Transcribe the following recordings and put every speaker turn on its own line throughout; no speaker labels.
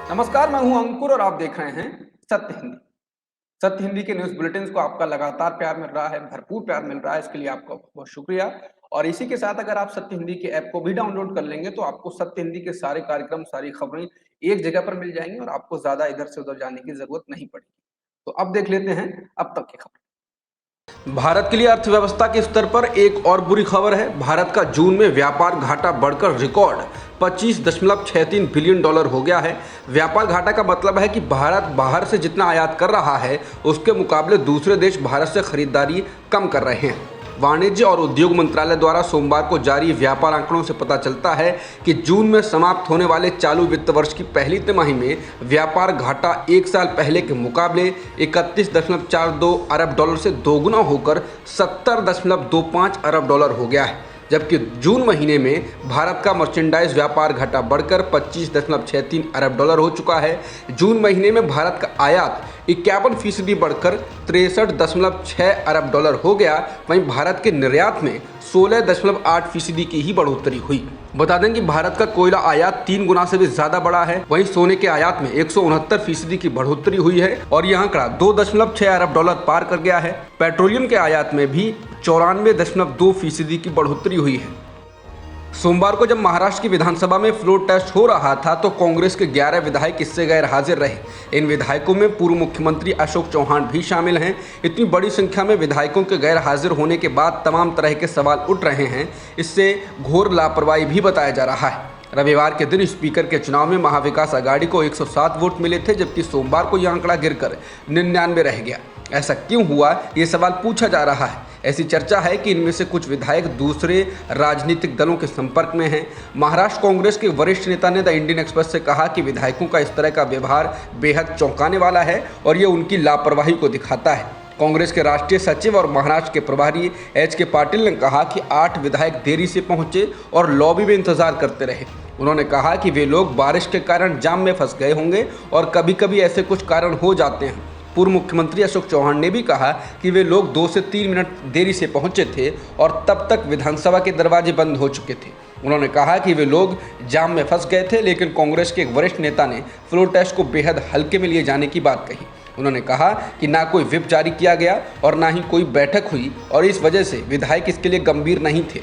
नमस्कार, मैं हूं अंकुर और आप देख रहे हैं सत्य हिंदी। सत्य हिंदी के न्यूज़ बुलेटिन्स को आपका लगातार प्यार मिल रहा है, भरपूर प्यार मिल रहा है, इसके लिए आपका बहुत शुक्रिया। और इसी के साथ अगर आप सत्य हिंदी के ऐप को भी डाउनलोड कर लेंगे तो आपको सत्य हिंदी के सारे कार्यक्रम, सारी खबरें एक जगह पर मिल जाएंगी और आपको ज़्यादा इधर से उधर जाने की ज़रूरत नहीं पड़ेगी। तो अब देख लेते हैं अब तक की खबर। भारत के लिए अर्थव्यवस्था के स्तर पर एक और बुरी खबर है। भारत का जून में व्यापार घाटा बढ़कर रिकॉर्ड 25.63 बिलियन डॉलर हो गया है। व्यापार घाटा का मतलब है कि भारत बाहर से जितना आयात कर रहा है उसके मुकाबले दूसरे देश भारत से खरीदारी कम कर रहे हैं। वाणिज्य और उद्योग मंत्रालय द्वारा सोमवार को जारी व्यापार आंकड़ों से पता चलता है कि जून में समाप्त होने वाले चालू वित्त वर्ष की पहली तिमाही में व्यापार घाटा एक साल पहले के मुकाबले 31.42 अरब डॉलर से दोगुना होकर 70.25 अरब डॉलर हो गया है, जबकि जून महीने में भारत का मर्चेंडाइज व्यापार घाटा बढ़कर 25.63 अरब डॉलर हो चुका है। जून महीने में भारत का आयात 51% बढ़कर 63.6 अरब डॉलर हो गया। वहीं भारत के निर्यात में 16.8% की ही बढ़ोतरी हुई। बता दें कि भारत का कोयला आयात 3 गुना से भी ज्यादा बढ़ा है। वहीं सोने के आयात में 169% की बढ़ोतरी हुई है और यह आंकड़ा 2.6 अरब डॉलर पार कर गया है। पेट्रोलियम के आयात में भी 94.2% की बढ़ोतरी हुई है। सोमवार को जब महाराष्ट्र की विधानसभा में फ्लोर टेस्ट हो रहा था तो कांग्रेस के 11 विधायक इससे गैर हाजिर रहे। इन विधायकों में पूर्व मुख्यमंत्री अशोक चौहान भी शामिल हैं। इतनी बड़ी संख्या में विधायकों के गैर हाजिर होने के बाद तमाम तरह के सवाल उठ रहे हैं। इससे घोर लापरवाही भी बताया जा रहा है। रविवार के दिन स्पीकर के चुनाव में महाविकास आघाड़ी को 107 वोट मिले थे, जबकि सोमवार को यह आंकड़ा गिरकर 99 रह गया। ऐसा क्यों हुआ, ये सवाल पूछा जा रहा है। ऐसी चर्चा है कि इनमें से कुछ विधायक दूसरे राजनीतिक दलों के संपर्क में हैं। महाराष्ट्र कांग्रेस के वरिष्ठ नेता ने द इंडियन एक्सप्रेस से कहा कि विधायकों का इस तरह का व्यवहार बेहद चौंकाने वाला है और ये उनकी लापरवाही को दिखाता है। कांग्रेस के राष्ट्रीय सचिव और महाराष्ट्र के प्रभारी एच के पाटिल ने कहा कि 8 विधायक देरी से पहुंचे और लॉबी में इंतजार करते रहे। उन्होंने कहा कि वे लोग बारिश के कारण जाम में फंस गए होंगे और कभी कभी ऐसे कुछ कारण हो जाते हैं। पूर्व मुख्यमंत्री अशोक चौहान ने भी कहा कि वे लोग 2 से 3 मिनट देरी से पहुंचे थे और तब तक विधानसभा के दरवाजे बंद हो चुके थे। उन्होंने कहा कि वे लोग जाम में फंस गए थे, लेकिन कांग्रेस के एक वरिष्ठ नेता ने फ्लोर टेस्ट को बेहद हल्के में लिए जाने की बात कही। उन्होंने कहा कि ना कोई व्हिप जारी किया गया और ना ही कोई बैठक हुई और इस वजह से विधायक इसके लिए गंभीर नहीं थे।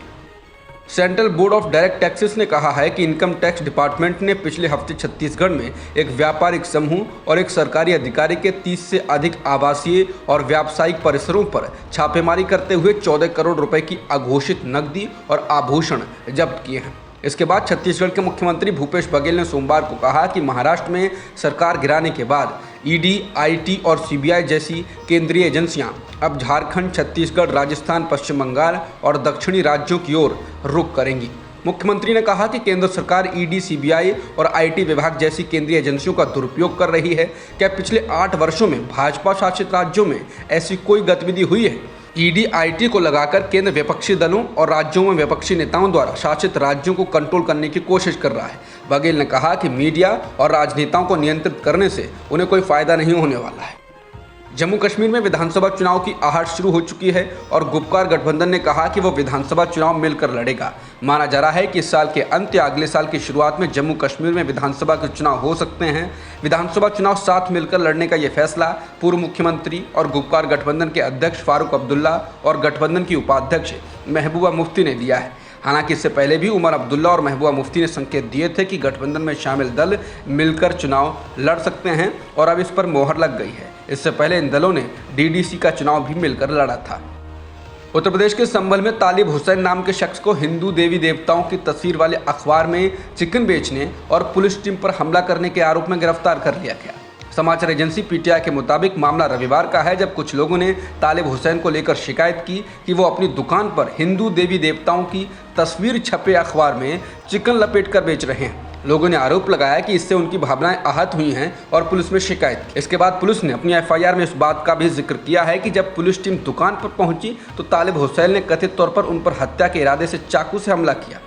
Central board of direct taxes ने कहा है कि इनकम टैक्स डिपार्टमेंट ने पिछले हफ्ते छत्तीसगढ़ में एक व्यापारिक समूह और एक सरकारी अधिकारी के 30 से अधिक आवासीय और व्यावसायिक परिसरों पर छापेमारी करते हुए 14 करोड़ रुपए की अघोषित नकदी और आभूषण जब्त किए हैं। इसके बाद छत्तीसगढ़ के मुख्यमंत्री भूपेश बघेल ने सोमवार को कहा कि महाराष्ट्र में सरकार गिराने के बाद ईडी, आईटी और सीबीआई जैसी केंद्रीय एजेंसियां अब झारखंड, छत्तीसगढ़, राजस्थान, पश्चिम बंगाल और दक्षिणी राज्यों की ओर रुख करेंगी। मुख्यमंत्री ने कहा कि केंद्र सरकार ईडी, सीबीआई और आईटी विभाग जैसी केंद्रीय एजेंसियों का दुरुपयोग कर रही है। क्या पिछले 8 वर्षों में भाजपा शासित राज्यों में ऐसी कोई गतिविधि हुई है? ईडी, आईटी को लगाकर केंद्र विपक्षी दलों और राज्यों में विपक्षी नेताओं द्वारा शासित राज्यों को कंट्रोल करने की कोशिश कर रहा है। बघेल ने कहा कि मीडिया और राजनेताओं को नियंत्रित करने से उन्हें कोई फायदा नहीं होने वाला है। जम्मू कश्मीर में विधानसभा चुनाव की आहट शुरू हो चुकी है और गुपकार गठबंधन ने कहा कि वो विधानसभा चुनाव मिलकर लड़ेगा। माना जा रहा है कि इस साल के अंत या अगले साल की शुरुआत में जम्मू कश्मीर में विधानसभा के चुनाव हो सकते हैं। विधानसभा चुनाव साथ मिलकर लड़ने का ये फैसला पूर्व मुख्यमंत्री और गुपकार गठबंधन के अध्यक्ष फारूक अब्दुल्ला और गठबंधन की उपाध्यक्ष महबूबा मुफ्ती ने दिया है। हालांकि इससे पहले भी उमर अब्दुल्ला और महबूबा मुफ्ती ने संकेत दिए थे कि गठबंधन में शामिल दल मिलकर चुनाव लड़ सकते हैं और अब इस पर मोहर लग गई है। इससे पहले इन दलों ने डीडीसी का चुनाव भी मिलकर लड़ा था। उत्तर प्रदेश के संभल में तालिब हुसैन नाम के शख्स को हिंदू देवी देवताओं की तस्वीर वाले अखबार में चिकन बेचने और पुलिस टीम पर हमला करने के आरोप में गिरफ्तार कर लिया गया। समाचार एजेंसी पीटीआई के मुताबिक मामला रविवार का है, जब कुछ लोगों ने तालिब हुसैन को लेकर शिकायत की कि वो अपनी दुकान पर हिंदू देवी देवताओं की तस्वीर छपे अखबार में चिकन लपेटकर बेच रहे हैं। लोगों ने आरोप लगाया कि इससे उनकी भावनाएं आहत हुई हैं और पुलिस में शिकायत की। इसके बाद पुलिस ने अपनी एफआईआर में इस बात का भी जिक्र किया है कि जब पुलिस टीम दुकान पर पहुंची तो तालिब हुसैन ने कथित तौर पर उन पर हत्या के इरादे से चाकू से हमला किया।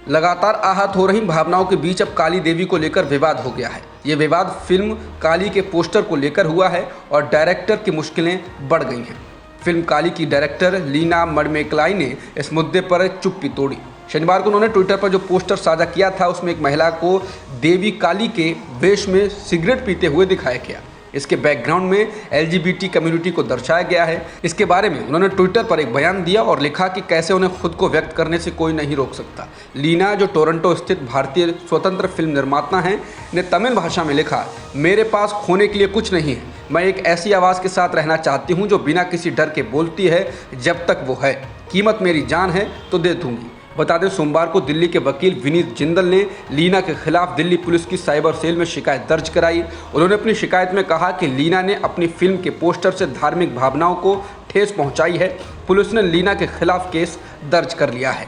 लगातार आहत हो रही भावनाओं के बीच अब काली देवी को लेकर विवाद हो गया है। ये विवाद फिल्म काली के पोस्टर को लेकर हुआ है और डायरेक्टर की मुश्किलें बढ़ गई हैं। फिल्म काली की डायरेक्टर लीना मडमेकलाई ने इस मुद्दे पर चुप्पी तोड़ी। शनिवार को उन्होंने ट्विटर पर जो पोस्टर साझा किया था उसमें एक महिला को देवी काली के वेश में सिगरेट पीते हुए दिखाया गया। इसके बैकग्राउंड में LGBT कम्युनिटी को दर्शाया गया है। इसके बारे में उन्होंने ट्विटर पर एक बयान दिया और लिखा कि कैसे उन्हें खुद को व्यक्त करने से कोई नहीं रोक सकता। लीना, जो टोरंटो स्थित भारतीय स्वतंत्र फिल्म निर्माता हैं, ने तमिल भाषा में लिखा, मेरे पास खोने के लिए कुछ नहीं है। मैं एक ऐसी आवाज़ के साथ रहना चाहती हूँ जो बिना किसी डर के बोलती है जब तक वो है। कीमत मेरी जान है तो दे दूंगी। बता दें, सोमवार को दिल्ली के वकील विनीत जिंदल ने लीना के खिलाफ दिल्ली पुलिस की साइबर सेल में शिकायत दर्ज कराई। उन्होंने अपनी शिकायत में कहा कि लीना ने अपनी फिल्म के पोस्टर से धार्मिक भावनाओं को ठेस पहुंचाई है। पुलिस ने लीना के खिलाफ केस दर्ज कर लिया है।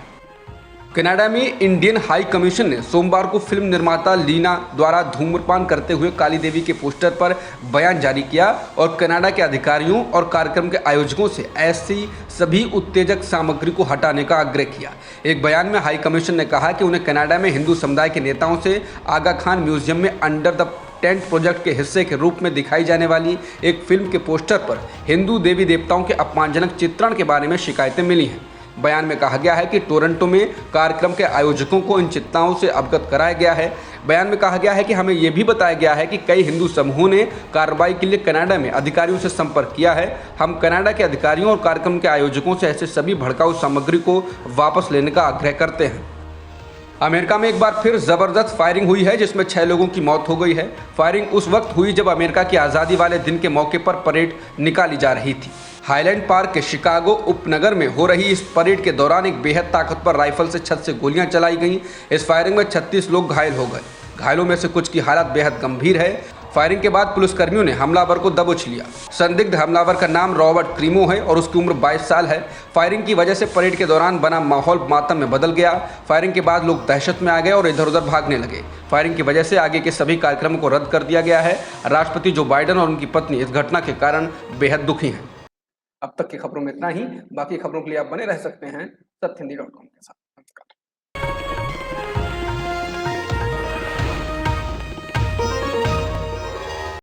कनाडा में इंडियन हाई कमीशन ने सोमवार को फिल्म निर्माता लीना द्वारा धूम्रपान करते हुए काली देवी के पोस्टर पर बयान जारी किया और कनाडा के अधिकारियों और कार्यक्रम के आयोजकों से ऐसी सभी उत्तेजक सामग्री को हटाने का आग्रह किया। एक बयान में हाई कमीशन ने कहा कि उन्हें कनाडा में हिंदू समुदाय के नेताओं से आगा खान म्यूजियम में अंडर द टेंट प्रोजेक्ट के हिस्से के रूप में दिखाई जाने वाली एक फिल्म के पोस्टर पर हिंदू देवी देवताओं के अपमानजनक चित्रण के बारे में शिकायतें मिली हैं। बयान में कहा गया है कि टोरंटो में कार्यक्रम के आयोजकों को इन चिंताओं से अवगत कराया गया है। बयान में कहा गया है कि हमें यह भी बताया गया है कि कई हिंदू समूहों ने कार्रवाई के लिए कनाडा में अधिकारियों से संपर्क किया है। हम कनाडा के अधिकारियों और कार्यक्रम के आयोजकों से ऐसे सभी भड़काऊ सामग्री को वापस लेने का आग्रह करते हैं। अमेरिका में एक बार फिर जबरदस्त फायरिंग हुई है जिसमें 6 लोगों की मौत हो गई है। फायरिंग उस वक्त हुई जब अमेरिका की आज़ादी वाले दिन के मौके पर परेड निकाली जा रही थी। हाईलैंड पार्क के शिकागो उपनगर में हो रही इस परेड के दौरान एक बेहद ताकतवर राइफल से छत से गोलियां चलाई गईं। इस फायरिंग में 36 लोग घायल हो गए। घायलों में से कुछ की हालत बेहद गंभीर है। फायरिंग के बाद पुलिसकर्मियों ने हमलावर को दबोच लिया। संदिग्ध हमलावर का नाम रॉबर्ट क्रीमो है और उसकी उम्र 22 साल है। फायरिंग की वजह से परेड के दौरान बना माहौल मातम में बदल गया। फायरिंग के बाद लोग दहशत में आ गए और इधर उधर भागने लगे। फायरिंग की वजह से आगे के सभी कार्यक्रमों को रद्द कर दिया गया है। राष्ट्रपति जो बाइडेन और उनकी पत्नी इस घटना के कारण बेहद दुखी हैं। अब तक की खबरों में इतना ही। बाकी खबरों के लिए आप बने रह सकते हैं सत्यहिंदी.com के साथ।